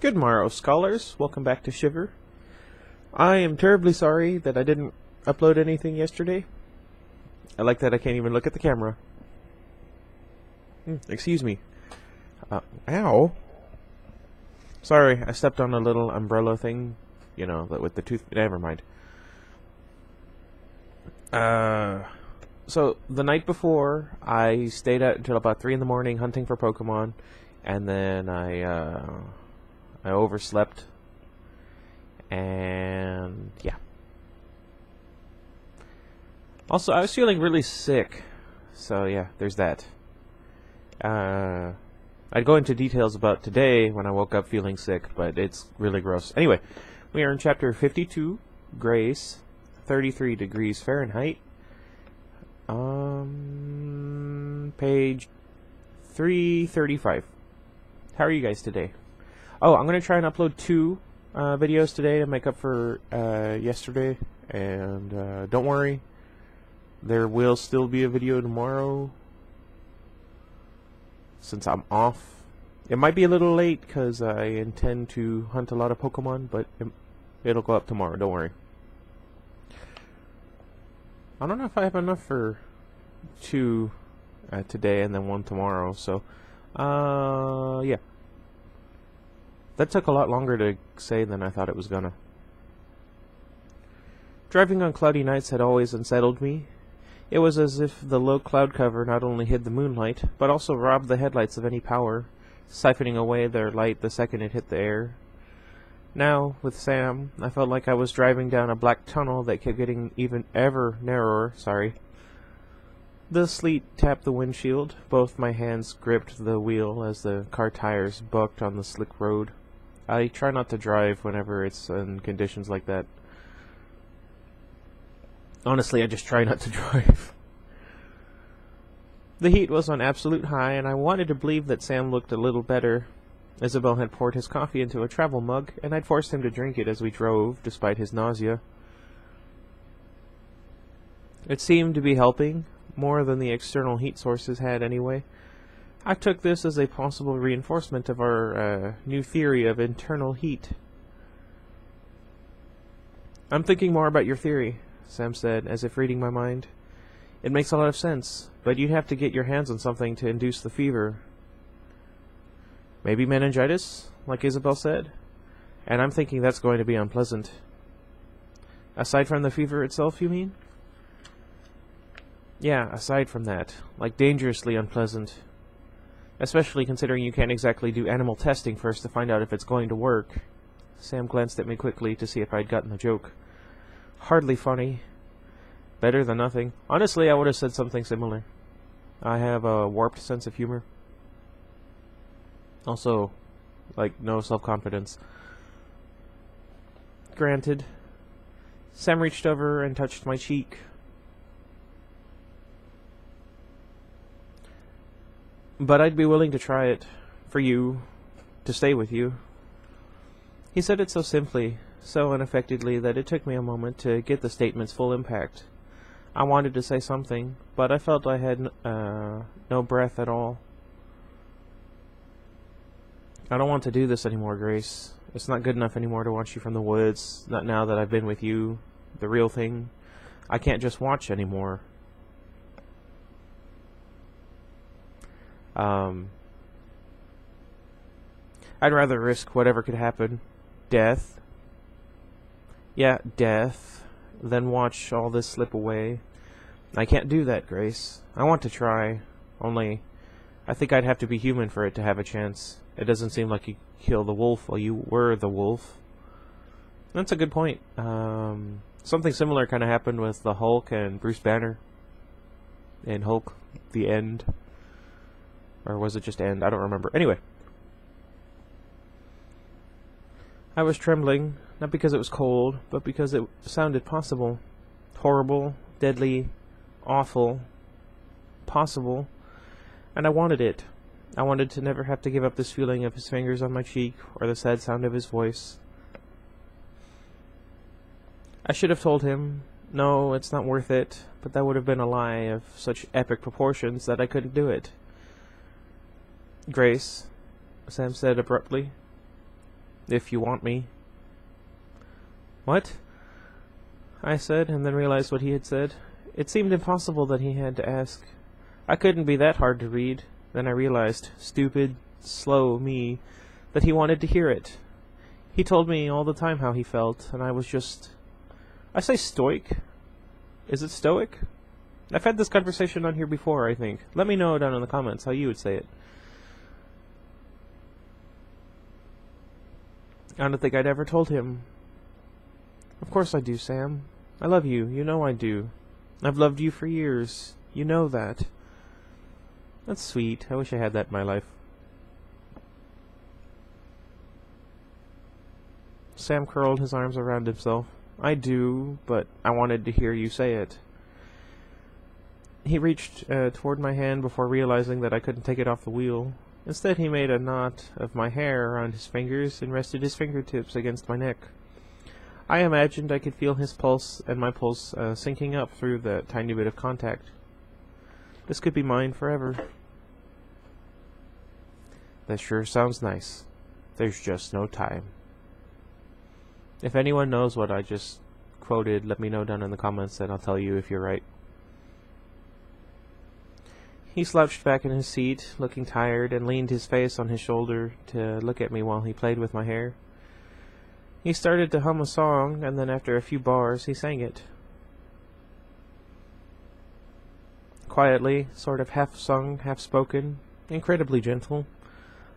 Good morrow, scholars. Welcome back to Shiver. I am terribly sorry that I didn't upload anything yesterday. I like that I can't even look at the camera. Excuse me. Ow. Sorry, I stepped on a little umbrella thing. You know, with the tooth... Never mind. So, the night before, I stayed out until about 3 in the morning hunting for Pokemon. And then I overslept. And yeah. Also, I was feeling really sick. So yeah, there's that. I'd go into details about today when I woke up feeling sick, but it's really gross. Anyway, we are in chapter 52, Grace, 33 degrees Fahrenheit. Page 335. How are you guys today? Oh, I'm going to try and upload 2 videos today to make up for yesterday. And don't worry, there will still be a video tomorrow since I'm off. It might be a little late because I intend to hunt a lot of Pokemon, but it'll go up tomorrow, don't worry. I don't know if I have enough for 2 today and then 1 tomorrow, so yeah. That took a lot longer to say than I thought it was gonna. Driving on cloudy nights had always unsettled me. It was as if the low cloud cover not only hid the moonlight, but also robbed the headlights of any power, siphoning away their light the second it hit the air. Now, with Sam, I felt like I was driving down a black tunnel that kept getting even ever narrower. The sleet tapped the windshield. Both my hands gripped the wheel as the car tires bucked on the slick road. I try not to drive whenever it's in conditions like that. Honestly, I just try not to drive. The heat was on absolute high, and I wanted to believe that Sam looked a little better. Isabel had poured his coffee into a travel mug, and I'd forced him to drink it as we drove, despite his nausea. It seemed to be helping, more than the external heat sources had anyway. I took this as a possible reinforcement of our new theory of internal heat. "I'm thinking more about your theory," Sam said, as if reading my mind. "It makes a lot of sense, but you'd have to get your hands on something to induce the fever." "Maybe meningitis, like Isabel said? And I'm thinking that's going to be unpleasant." "Aside from the fever itself, you mean?" "Yeah, aside from that. Like dangerously unpleasant. Especially considering you can't exactly do animal testing first to find out if it's going to work." Sam glanced at me quickly to see if I'd gotten the joke. "Hardly funny. Better than nothing. Honestly, I would have said something similar. I have a warped sense of humor. Also, like, no self-confidence." "Granted." Sam reached over and touched my cheek. "But I'd be willing to try it. For you. To stay with you." He said it so simply, so unaffectedly, that it took me a moment to get the statement's full impact. I wanted to say something, but I felt I had no breath at all. "I don't want to do this anymore, Grace. It's not good enough anymore to watch you from the woods, not now that I've been with you, the real thing. I can't just watch anymore." I'd rather risk whatever could happen. Death. Yeah, death. Than watch all this slip away. I can't do that, Grace. I want to try. Only, I think I'd have to be human for it to have a chance. It doesn't seem like you kill the wolf while you were the wolf. That's a good point. Something similar kind of happened with the Hulk and Bruce Banner. In Hulk, the End. Or was it just End? I don't remember. Anyway. I was trembling, not because it was cold, but because it sounded possible. Horrible, deadly, awful, possible. And I wanted it. I wanted to never have to give up this feeling of his fingers on my cheek, or the sad sound of his voice. I should have told him, "No, it's not worth it," but that would have been a lie of such epic proportions that I couldn't do it. "Grace," Sam said abruptly, If you want me. What? I said, and then realized what he had said. It seemed impossible that he had to ask. I couldn't be that hard to read. Then I realized, stupid, slow me, that he wanted to hear it. He told me all the time how he felt, and I was just... I say stoic? Is it stoic? I've had this conversation on here before, I think. Let me know down in the comments how you would say it. I don't think I'd ever told him. Of course I do, Sam. I love you. You know I do. I've loved you for years. You know that. That's sweet. I wish I had that in my life. Sam curled his arms around himself. I do, but I wanted to hear you say it. He reached toward my hand before realizing that I couldn't take it off the wheel. Instead, he made a knot of my hair around his fingers and rested his fingertips against my neck. I imagined I could feel his pulse and my pulse syncing up through the tiny bit of contact. This could be mine forever. That sure sounds nice. There's just no time. If anyone knows what I just quoted, let me know down in the comments and I'll tell you if you're right. He slouched back in his seat, looking tired, and leaned his face on his shoulder to look at me while he played with my hair. He started to hum a song, and then after a few bars, he sang it. Quietly, sort of half-sung, half-spoken, incredibly gentle.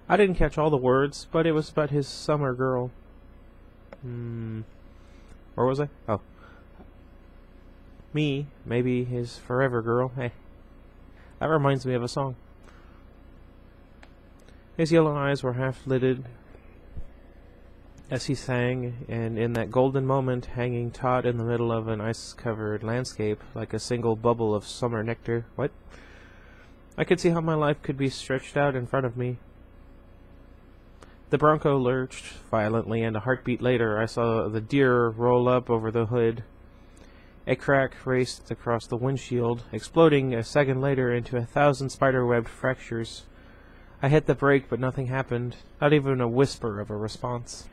I didn't catch all the words, but it was about his summer girl. Where was I? Oh. Me, maybe his forever girl. Hey. That reminds me of a song. His yellow eyes were half-lidded as he sang, and in that golden moment, hanging taut in the middle of an ice-covered landscape, like a single bubble of summer nectar. What? I could see how my life could be stretched out in front of me. The Bronco lurched violently, and a heartbeat later, I saw the deer roll up over the hood. A crack raced across the windshield, exploding a second later into 1,000 spider-webbed fractures. I hit the brake, but nothing happened, not even a whisper of a response.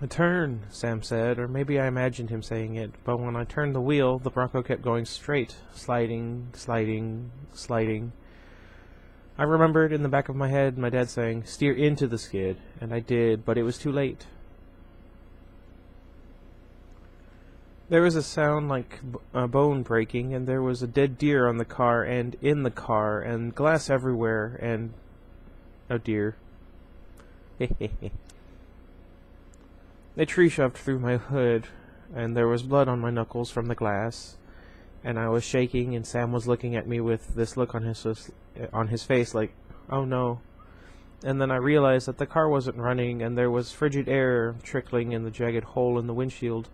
A turn, Sam said, or maybe I imagined him saying it, but when I turned the wheel, the Bronco kept going straight, sliding, sliding, sliding. I remembered in the back of my head my dad saying, "Steer into the skid," and I did, but it was too late. There was a sound like a bone breaking, and there was a dead deer on the car and in the car, and glass everywhere, and... oh dear. A tree shoved through my hood, and there was blood on my knuckles from the glass, and I was shaking, and Sam was looking at me with this look on his face like, oh no. And then I realized that the car wasn't running, and there was frigid air trickling in the jagged hole in the windshield.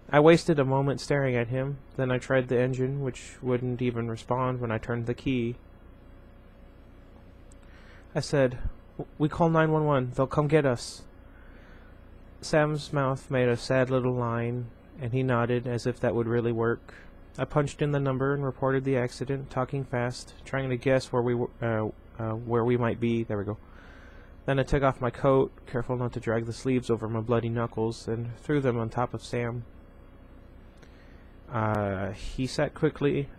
I wasted a moment staring at him, then I tried the engine, which wouldn't even respond when I turned the key. I said, "We call 911, they'll come get us." Sam's mouth made a sad little line, and he nodded as if that would really work. I punched in the number and reported the accident, talking fast, trying to guess where we might be. There we go. Then I took off my coat, careful not to drag the sleeves over my bloody knuckles, and threw them on top of Sam. He sat quietly,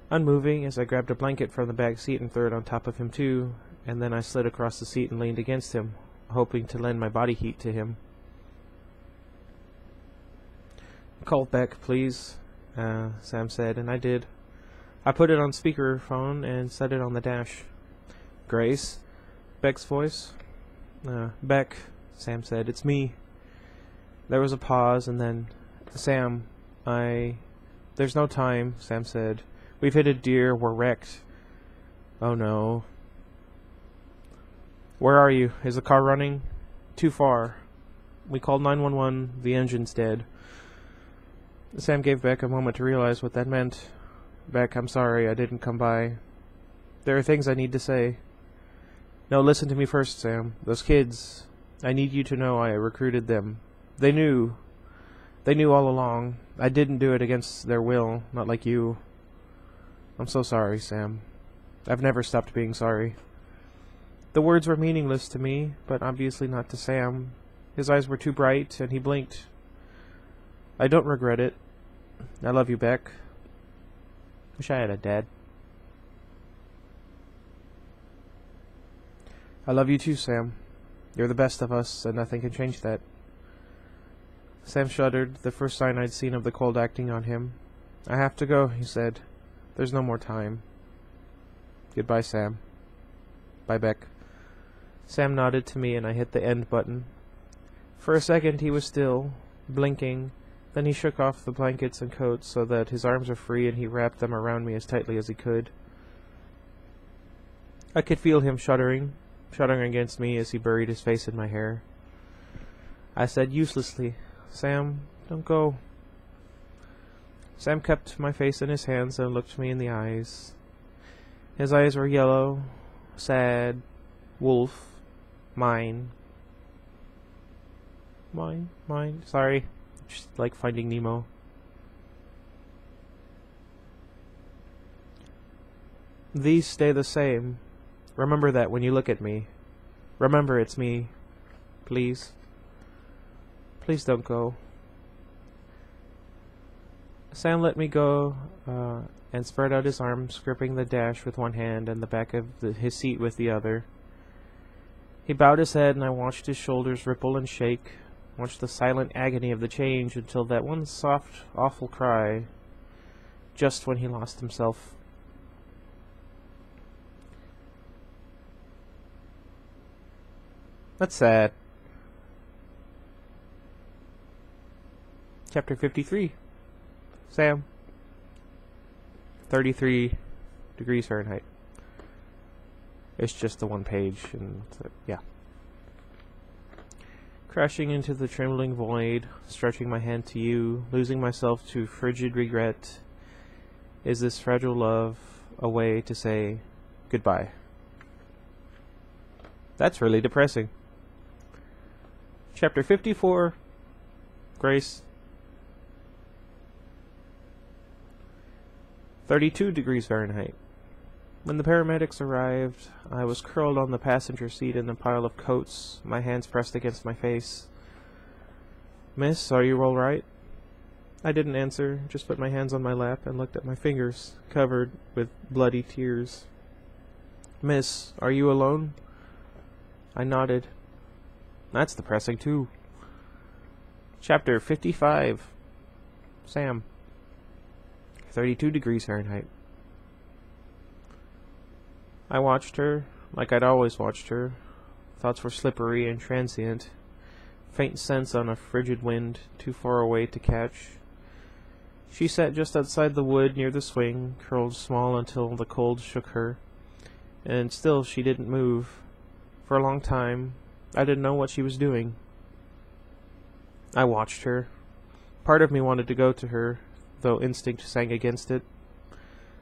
unmoving as I grabbed a blanket from the back seat and threw it on top of him too, and then I slid across the seat and leaned against him, hoping to lend my body heat to him. "Call Beck, please," Sam said, and I did. I put it on speakerphone and set it on the dash. "Grace?" Beck's voice. "Beck," Sam said, "it's me." There was a pause, and then, "Sam, there's no time," Sam said. "We've hit a deer, we're wrecked." "Oh no." "Where are you? Is the car running?" "Too far. We called 911, the engine's dead." Sam gave Beck a moment to realize what that meant. "Beck, I'm sorry I didn't come by. There are things I need to say." "No, listen to me first, Sam. Those kids, I need you to know I recruited them. They knew all along. I didn't do it against their will, not like you. I'm so sorry, Sam. I've never stopped being sorry. The words were meaningless to me, but obviously not to Sam. His eyes were too bright, and he blinked. I don't regret it. I love you, Beck. Wish I had a dad. I love you too, Sam. You're the best of us, and nothing can change that. Sam shuddered, the first sign I'd seen of the cold acting on him. I have to go, he said. There's no more time. Goodbye, Sam. Bye, Beck. Sam nodded to me, and I hit the end button. For a second he was still, blinking. Then he shook off the blankets and coats so that his arms were free, and he wrapped them around me as tightly as he could. I could feel him shuddering against me as he buried his face in my hair. I said uselessly, Sam, don't go. Sam kept my face in his hands and looked me in the eyes. His eyes were yellow, sad, wolf, mine. Mine, sorry. Just like Finding Nemo. These stay the same. Remember that when you look at me. Remember it's me. Please. Please don't go. Sam let me go and spread out his arms, gripping the dash with one hand and the back of his seat with the other. He bowed his head, and I watched his shoulders ripple and shake, watched the silent agony of the change until that one soft, awful cry, just when he lost himself. That's sad. Chapter 53. Sam. 33 degrees Fahrenheit. It's just the one page, and yeah. Crashing into the trembling void, stretching my hand to you, losing myself to frigid regret. Is this fragile love a way to say goodbye? That's really depressing. Chapter 54. Grace. 32 degrees Fahrenheit. When the paramedics arrived, I was curled on the passenger seat in a pile of coats, my hands pressed against my face. Miss, are you all right? I didn't answer, just put my hands on my lap and looked at my fingers, covered with bloody tears. Miss, are you alone? I nodded. That's depressing, too. Chapter 55. Sam. 32 degrees Fahrenheit. I watched her, like I'd always watched her. Thoughts were slippery and transient. Faint sense on a frigid wind, too far away to catch. She sat just outside the wood near the swing, curled small until the cold shook her. And still she didn't move. For a long time, I didn't know what she was doing. I watched her. Part of me wanted to go to her, though instinct sang against it.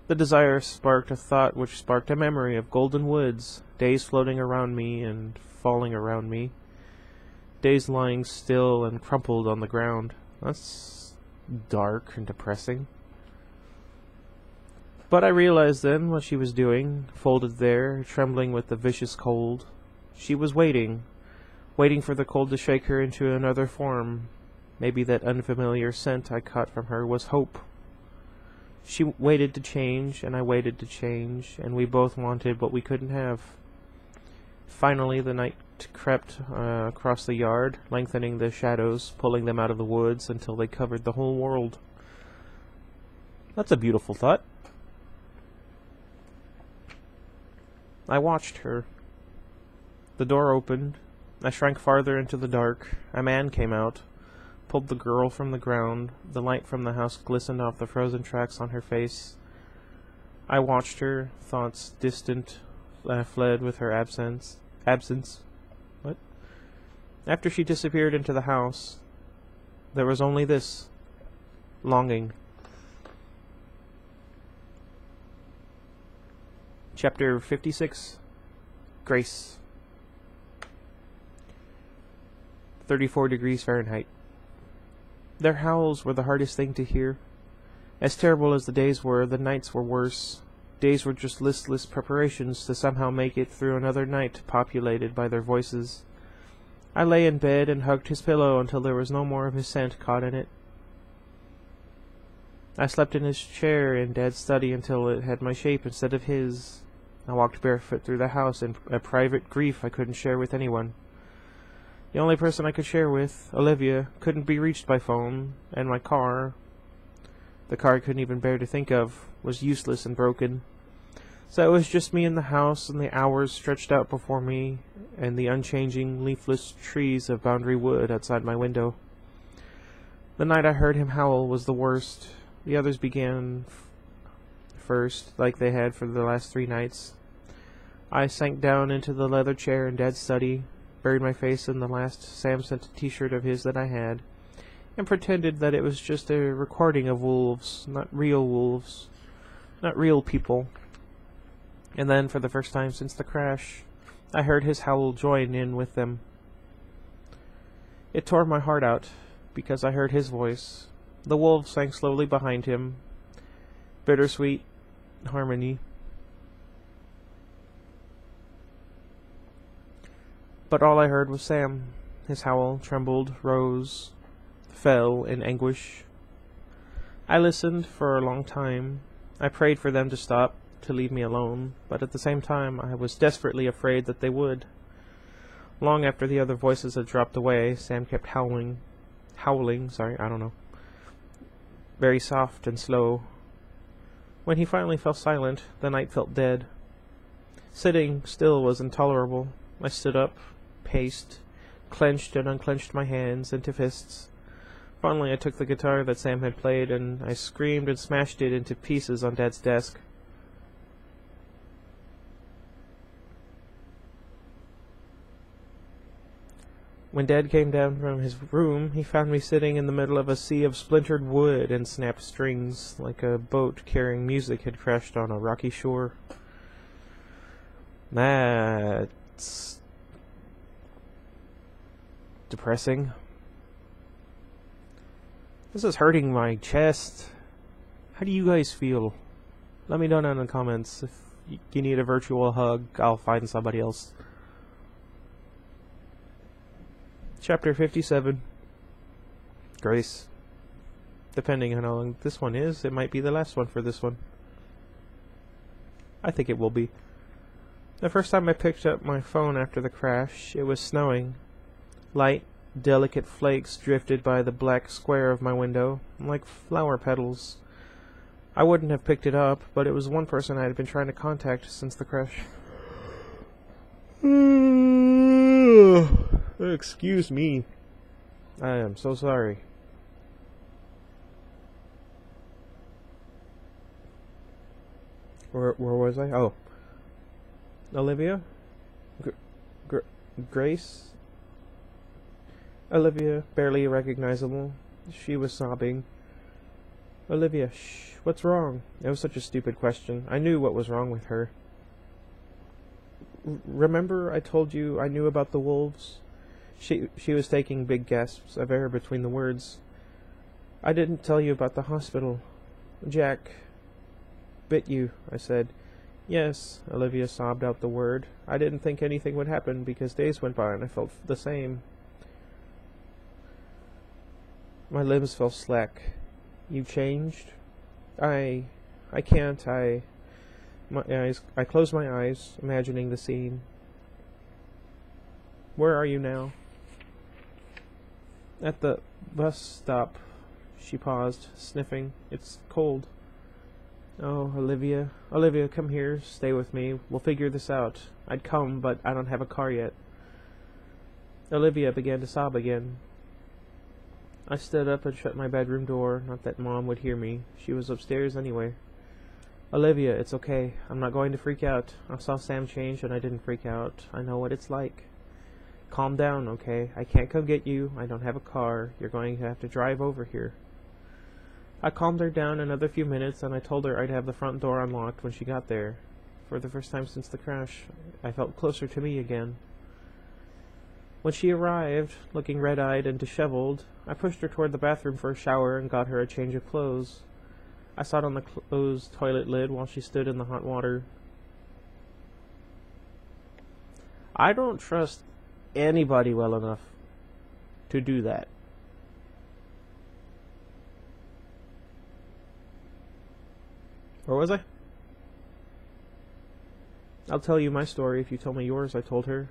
The desire sparked a thought which sparked a memory of golden woods, days floating around me and falling around me, days lying still and crumpled on the ground. That's dark and depressing. But I realized then what she was doing, folded there, trembling with the vicious cold. She was waiting for the cold to shake her into another form. Maybe that unfamiliar scent I caught from her was hope. She waited to change, and I waited to change, and we both wanted what we couldn't have. Finally, the night crept across the yard, lengthening the shadows, pulling them out of the woods until they covered the whole world. That's a beautiful thought. I watched her. The door opened. I shrank farther into the dark. A man came out, pulled the girl from the ground. The light from the house glistened off the frozen tracks on her face. I watched her, thoughts distant, fled with her absence. What? After she disappeared into the house, there was only this. Longing. Chapter 56. Grace. 34 degrees Fahrenheit. Their howls were the hardest thing to hear. As terrible as the days were, the nights were worse. Days were just listless preparations to somehow make it through another night populated by their voices. I lay in bed and hugged his pillow until there was no more of his scent caught in it. I slept in his chair in Dad's study until it had my shape instead of his. I walked barefoot through the house in a private grief I couldn't share with anyone. The only person I could share with, Olivia, couldn't be reached by phone, and my car, the car I couldn't even bear to think of, was useless and broken. So it was just me in the house, and the hours stretched out before me, and the unchanging, leafless trees of Boundary Wood outside my window. The night I heard him howl was the worst. The others began first, like they had for the last 3 nights. I sank down into the leather chair in Dad's study, buried my face in the last Sam sent t-shirt of his that I had, and pretended that it was just a recording of wolves, not real people. And then, for the first time since the crash, I heard his howl join in with them. It tore my heart out, because I heard his voice. The wolves sang slowly behind him, bittersweet harmony. But all I heard was Sam. His howl trembled, rose, fell in anguish. I listened for a long time. I prayed for them to stop, to leave me alone, but at the same time I was desperately afraid that they would. Long after the other voices had dropped away, Sam kept howling, very soft and slow. When he finally fell silent, the night felt dead. Sitting still was intolerable. I stood up, paced, clenched and unclenched my hands into fists. Finally I took the guitar that Sam had played, and I screamed and smashed it into pieces on Dad's desk. When Dad came down from his room, he found me sitting in the middle of a sea of splintered wood and snapped strings, like a boat carrying music had crashed on a rocky shore. That's depressing. This is hurting my chest. How do you guys feel? Let me know down in the comments. If you need a virtual hug, I'll find somebody else. Chapter 57. Grace. Depending on how long this one is, it might be the last one for this one. I think it will be. The first time I picked up my phone after the crash, it was snowing. Light, delicate flakes drifted by the black square of my window, like flower petals. I wouldn't have picked it up, but it was one person I had been trying to contact since the crash. Excuse me. I am so sorry. Where was I? Oh. Olivia? Grace? Olivia, barely recognizable. She was sobbing. Olivia, shh. What's wrong? It was such a stupid question. I knew what was wrong with her. Remember I told you I knew about the wolves? She was taking big gasps of air between the words. I didn't tell you about the hospital. Jack bit you, I said. Yes, Olivia sobbed out the word. I didn't think anything would happen because days went by and I felt the same. My limbs fell slack. You changed? I can't, I closed my eyes, imagining the scene. Where are you now? At the bus stop. She paused, sniffing. It's cold. Oh, Olivia. Olivia, come here. Stay with me. We'll figure this out. I'd come, but I don't have a car yet. Olivia began to sob again. I stood up and shut my bedroom door, not that Mom would hear me. She was upstairs anyway. Olivia, it's okay. I'm not going to freak out. I saw Sam change and I didn't freak out. I know what it's like. Calm down, okay? I can't come get you. I don't have a car. You're going to have to drive over here. I calmed her down another few minutes, and I told her I'd have the front door unlocked when she got there. For the first time since the crash, I felt closer to me again. When she arrived, looking red-eyed and disheveled, I pushed her toward the bathroom for a shower and got her a change of clothes. I sat on the closed toilet lid while she stood in the hot water. I don't trust anybody well enough to do that. Where was I? I'll tell you my story if you tell me yours, I told her.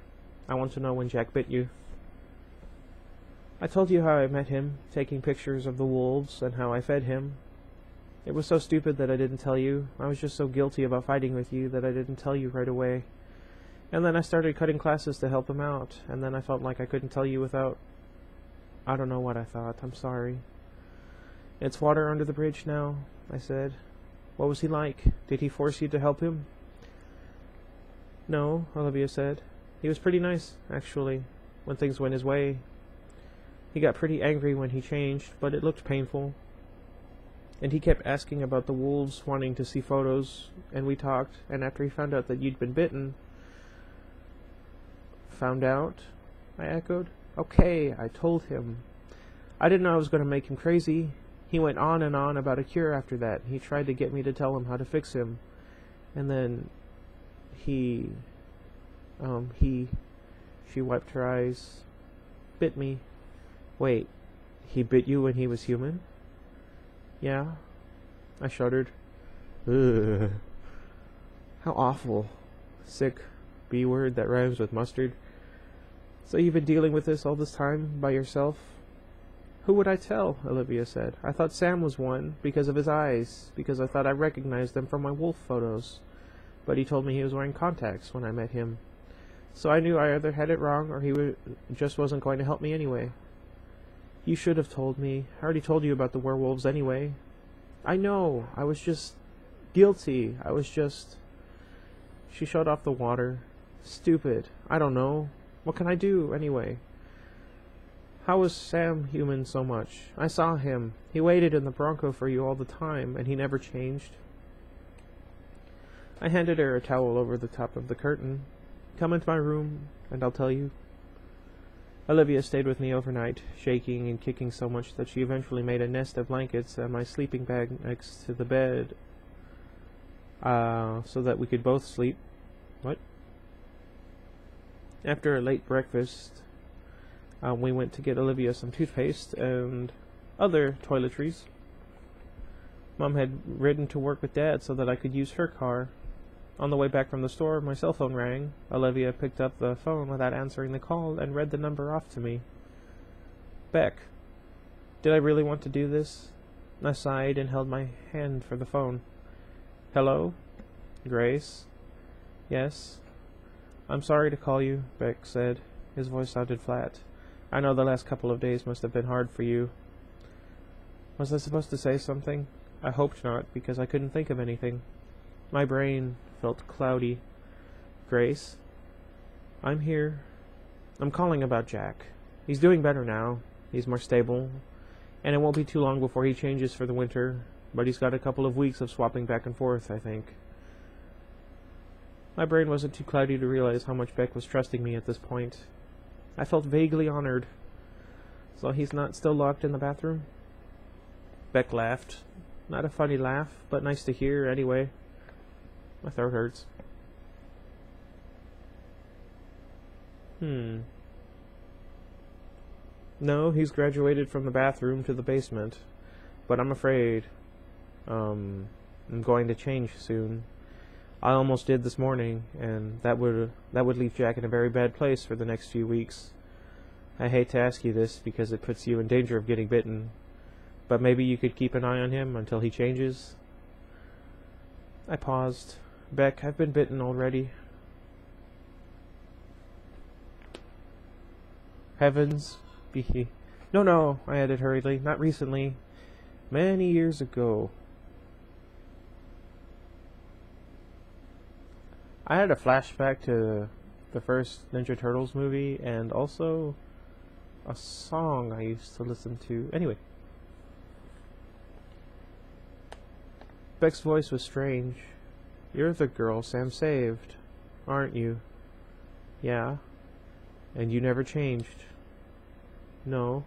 I want to know when Jack bit you. I told you how I met him, taking pictures of the wolves, and how I fed him. It was so stupid that I didn't tell you. I was just so guilty about fighting with you that I didn't tell you right away. And then I started cutting classes to help him out, and then I felt like I couldn't tell you without... I don't know what I thought. I'm sorry. It's water under the bridge now, I said. What was he like? Did he force you to help him? No, Olivia said. He was pretty nice, actually, when things went his way. He got pretty angry when he changed, but it looked painful. And he kept asking about the wolves, wanting to see photos, and we talked, and after he found out that you'd been bitten... Found out? I echoed. Okay, I told him. I didn't know I was going to make him crazy. He went on and on about a cure after that. He tried to get me to tell him how to fix him. And then she wiped her eyes, bit me. Wait, he bit you when he was human? Yeah. I shuddered. Ugh. How awful. Sick B word that rhymes with mustard. So you've been dealing with this all this time by yourself? Who would I tell? Olivia said. I thought Sam was one, because of his eyes, because I thought I recognized them from my wolf photos. But he told me he was wearing contacts when I met him. So I knew I either had it wrong, or he just wasn't going to help me anyway. You should have told me. I already told you about the werewolves anyway. I know. I was just guilty. I was just... She shut off the water. Stupid. I don't know. What can I do, anyway? How was Sam human so much? I saw him. He waited in the Bronco for you all the time, and he never changed. I handed her a towel over the top of the curtain. Come into my room, and I'll tell you. Olivia stayed with me overnight, shaking and kicking so much that she eventually made a nest of blankets and my sleeping bag next to the bed, so that we could both sleep. What? After a late breakfast, we went to get Olivia some toothpaste and other toiletries. Mom had ridden to work with Dad so that I could use her car. On the way back from the store, my cell phone rang. Olivia picked up the phone without answering the call and read the number off to me. Beck. Did I really want to do this? I sighed and held my hand for the phone. Hello? Grace? Yes? I'm sorry to call you, Beck said. His voice sounded flat. I know the last couple of days must have been hard for you. Was I supposed to say something? I hoped not, because I couldn't think of anything. My brain felt cloudy. Grace? I'm here. I'm calling about Jack. He's doing better now. He's more stable. And it won't be too long before he changes for the winter, but he's got a couple of weeks of swapping back and forth, I think. My brain wasn't too cloudy to realize how much Beck was trusting me at this point. I felt vaguely honored. So he's not still locked in the bathroom? Beck laughed. Not a funny laugh, but nice to hear anyway. My throat hurts. No, he's graduated from the bathroom to the basement. But I'm afraid, I'm going to change soon. I almost did this morning, and that would leave Jack in a very bad place for the next few weeks. I hate to ask you this because it puts you in danger of getting bitten, but maybe you could keep an eye on him until he changes? I paused. Beck, I've been bitten already. Heavens. No, I added hurriedly. Not recently. Many years ago. I had a flashback to the first Ninja Turtles movie and also a song I used to listen to. Anyway. Beck's voice was strange. You're the girl Sam saved, aren't you? Yeah. And you never changed. No.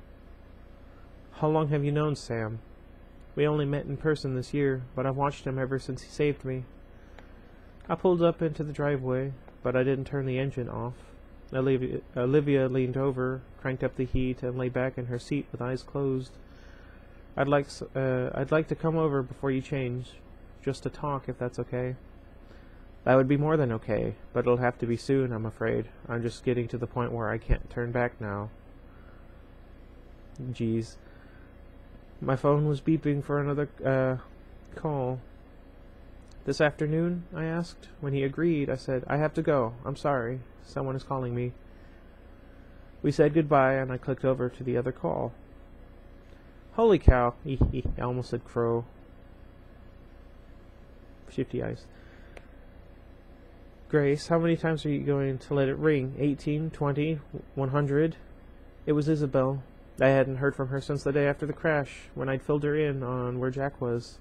How long have you known Sam? We only met in person this year, but I've watched him ever since he saved me. I pulled up into the driveway, but I didn't turn the engine off. Olivia leaned over, cranked up the heat, and lay back in her seat with eyes closed. I'd like to come over before you change, just to talk, if that's okay. That would be more than okay, but it'll have to be soon, I'm afraid. I'm just getting to the point where I can't turn back now. Jeez. My phone was beeping for another call. This afternoon? I asked. When he agreed, I said, I have to go. I'm sorry. Someone is calling me. We said goodbye, and I clicked over to the other call. Holy cow. I almost said crow. Shifty eyes. Grace, how many times are you going to let it ring? 18, 20, 100? It was Isabel. I hadn't heard from her since the day after the crash, when I'd filled her in on where Jack was.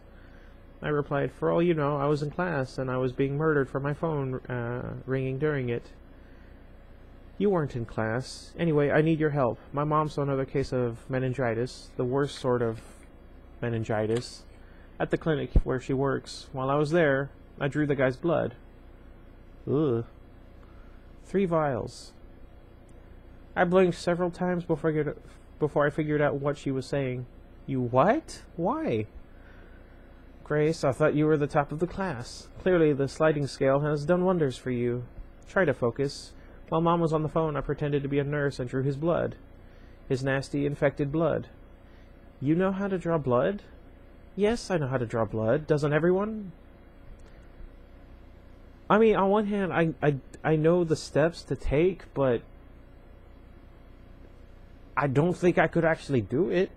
I replied, for all you know, I was in class, and I was being murdered for my phone ringing during it. You weren't in class. Anyway, I need your help. My mom saw another case of meningitis, the worst sort of meningitis, at the clinic where she works. While I was there, I drew the guy's blood. Ugh. 3 vials. I blinked several times before I figured out what she was saying. You what? Why? Grace, I thought you were the top of the class. Clearly the sliding scale has done wonders for you. Try to focus. While Mom was on the phone, I pretended to be a nurse and drew his blood. His nasty, infected blood. You know how to draw blood? Yes, I know how to draw blood. Doesn't everyone? I mean, on one hand, I know the steps to take, but I don't think I could actually do it.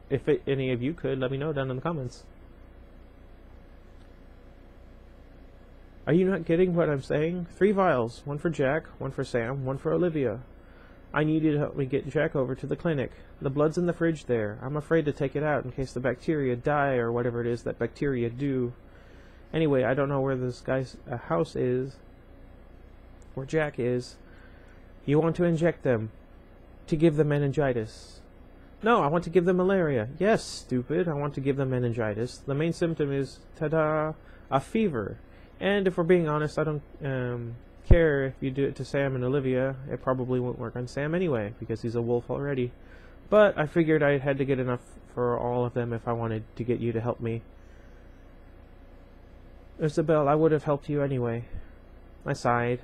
If any of you could, let me know down in the comments. Are you not getting what I'm saying? 3 vials. 1 for Jack, 1 for Sam, 1 for Olivia. I need you to help me get Jack over to the clinic. The blood's in the fridge there. I'm afraid to take it out in case the bacteria die or whatever it is that bacteria do. Anyway, I don't know where this guy's house is. Where Jack is. You want to inject them. To give them meningitis. No, I want to give them malaria. Yes, stupid. I want to give them meningitis. The main symptom is, ta-da, a fever. And if we're being honest, I don't care if you do it to Sam and Olivia. It probably won't work on Sam anyway, because he's a wolf already. But I figured I had to get enough for all of them if I wanted to get you to help me. Isabel, I would have helped you anyway. I sighed.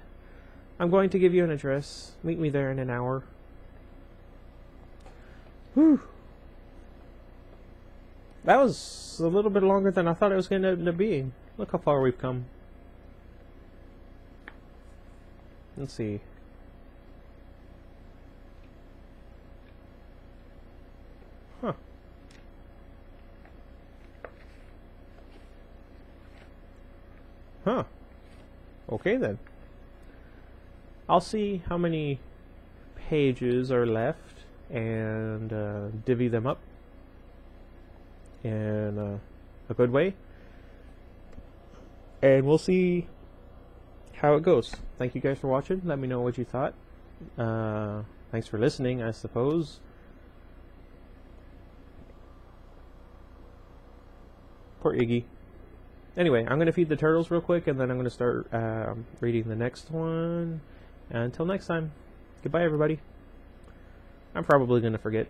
I'm going to give you an address. Meet me there in an hour. Whew. That was a little bit longer than I thought it was going to end up being. Look how far we've come. Let's see. Huh. Huh. Okay then. I'll see how many pages are left and divvy them up in a good way. And we'll see how it goes. Thank you guys for watching. Let me know what you thought. Thanks for listening, I suppose. Poor Iggy. Anyway, I'm going to feed the turtles real quick, and then I'm going to start reading the next one. Until next time, goodbye everybody. I'm probably going to forget.